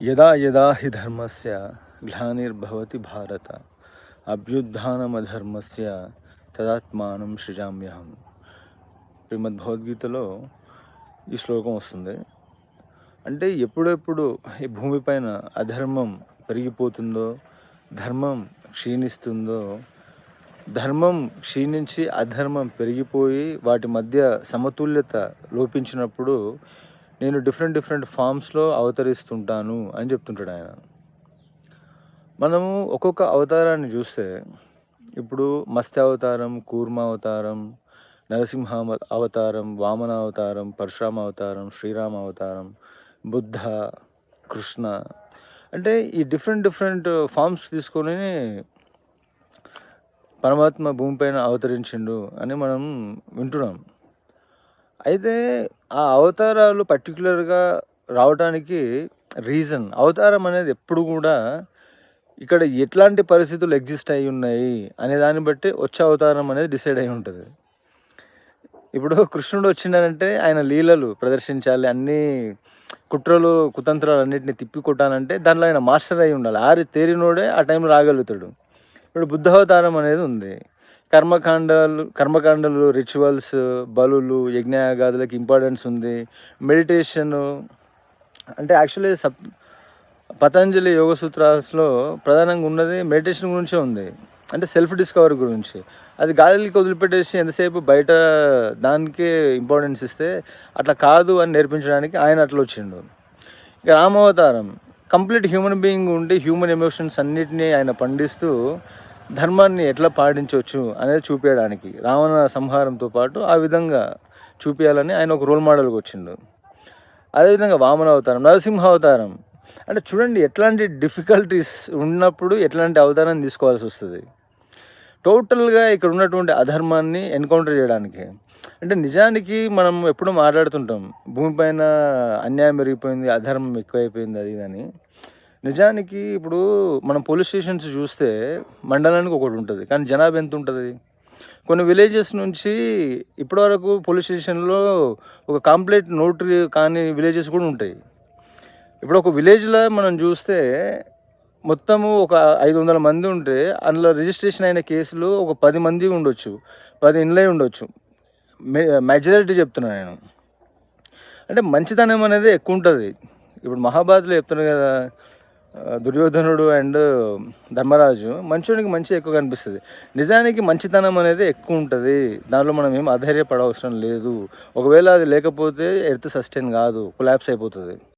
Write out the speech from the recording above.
యదా యదా హి ధర్మస్య గ్లానిర్భవతి భారత అభ్యుత్థానమధర్మస్య తదాత్మానం సృజామ్యహం. శ్రీమద్ భగవద్గీతలో ఈ శ్లోకం వస్తుంది. అంటే ఎప్పుడెప్పుడు ఈ భూమిపైన అధర్మం పెరిగిపోతుందో, ధర్మం క్షీణిస్తుందో, ధర్మం క్షీణించి అధర్మం పెరిగిపోయి వాటి మధ్య సమతుల్యత లోపించినప్పుడు నేను డిఫరెంట్ ఫామ్స్లో అవతరిస్తుంటాను అని చెప్తుంటాడు ఆయన. మనము ఒక్కొక్క అవతారాన్ని చూస్తే ఇప్పుడు మత్స్య అవతారం, కూర్మ అవతారం, నరసింహ అవతారం, వామన అవతారం, పరశురామ అవతారం, శ్రీరామ అవతారం, బుద్ధ, కృష్ణ, అంటే ఈ డిఫరెంట్ ఫామ్స్ తీసుకొని పరమాత్మ భూమిపైన అవతరించిండు అని మనం వింటున్నాం. అయితే ఆ అవతారాలు పర్టికులర్గా రావడానికి రీజన్, అవతారం అనేది ఎప్పుడు కూడా ఇక్కడ ఎట్లాంటి పరిస్థితులు ఎగ్జిస్ట్ అయి ఉన్నాయి అనే దాన్ని బట్టి వచ్చే అవతారం అనేది డిసైడ్ అయి ఉంటుంది. ఇప్పుడు కృష్ణుడు వచ్చిండనంటే ఆయన లీలలు ప్రదర్శించాలి, అన్నీ కుట్రలు కుతంత్రాలు అన్నింటినీ తిప్పి కొట్టాలంటే దాంట్లో ఆయన మాస్టర్ అయి ఉండాలి. ఆరి తేరినోడే ఆ టైంలో రాగలుగుతాడు. ఇప్పుడు బుద్ధావతారం అనేది ఉంది. కర్మకాండలు, రిచువల్స్, బలులు, యజ్ఞయాగాదులకు ఇంపార్టెన్స్ ఉంది. మెడిటేషను, అంటే యాక్చువల్లీ పతంజలి యోగ సూత్రాస్లో ప్రధానంగా ఉన్నది మెడిటేషన్ గురించే ఉంది. అంటే సెల్ఫ్ డిస్కవరీ గురించి. అది గాలికి వదిలిపెట్టేసి ఎంతసేపు బయట దానికే ఇంపార్టెన్స్ ఇస్తే అట్లా కాదు అని నేర్పించడానికి ఆయన అట్లా వచ్చిండు. ఇక రామావతారం కంప్లీట్ హ్యూమన్ బీయింగ్ ఉండి హ్యూమన్ ఎమోషన్స్ అన్నిటినీ ఆయన పండిస్తూ ధర్మాన్ని ఎట్లా పాటించవచ్చు అనేది చూపించడానికి, రావణ సంహారంతో పాటు ఆ విధంగా చూపించాలని ఆయన ఒక రోల్ మోడల్గా వచ్చిండు. అదేవిధంగా వామన అవతారం, నరసింహ అవతారం, అంటే చూడండి ఎట్లాంటి డిఫికల్టీస్ ఉన్నప్పుడు ఎట్లాంటి అవతారం తీసుకోవాల్సి వస్తుంది టోటల్గా ఇక్కడ ఉన్నటువంటి అధర్మాన్ని ఎన్కౌంటర్ చేయడానికి. అంటే నిజానికి మనం ఎప్పుడూ మాట్లాడుతుంటాం భూమిపైన అన్యాయం పెరిగిపోయింది, అధర్మం ఎక్కువైపోయింది అది అని. నిజానికి ఇప్పుడు మనం పోలీస్ స్టేషన్స్ చూస్తే మండలానికి ఒకటి ఉంటుంది, కానీ జనాభా ఎంత ఉంటుంది? కొన్ని విలేజెస్ నుంచి ఇప్పటివరకు పోలీస్ స్టేషన్లో ఒక కంప్లైంట్ నోటరీ కానీ విలేజెస్ కూడా ఉంటాయి. ఇప్పుడు ఒక విలేజ్లో మనం చూస్తే మొత్తము ఒక 500 మంది ఉంటే అందులో రిజిస్ట్రేషన్ అయిన కేసులు ఒక 10 మంది ఉండొచ్చు, 10 ఇండ్లే ఉండొచ్చు. మెజారిటీ చెప్తున్నాను నేను. అంటే మంచితనం అనేది ఎక్కువ ఉంటుంది. ఇప్పుడు మహాభారత్లో చెప్తున్నారు కదా, దుర్యోధనుడు అండ్ ధర్మరాజు, మంచోనికి మంచి ఎక్కువ కనిపిస్తుంది. నిజానికి మంచితనం అనేది ఎక్కువ ఉంటుంది. దాంట్లో మనం ఏం అధైర్యపడవసరం లేదు. ఒకవేళ అది లేకపోతే ఎర్త్ సస్టైన్ కాదు, కొలాప్స్ అయిపోతుంది.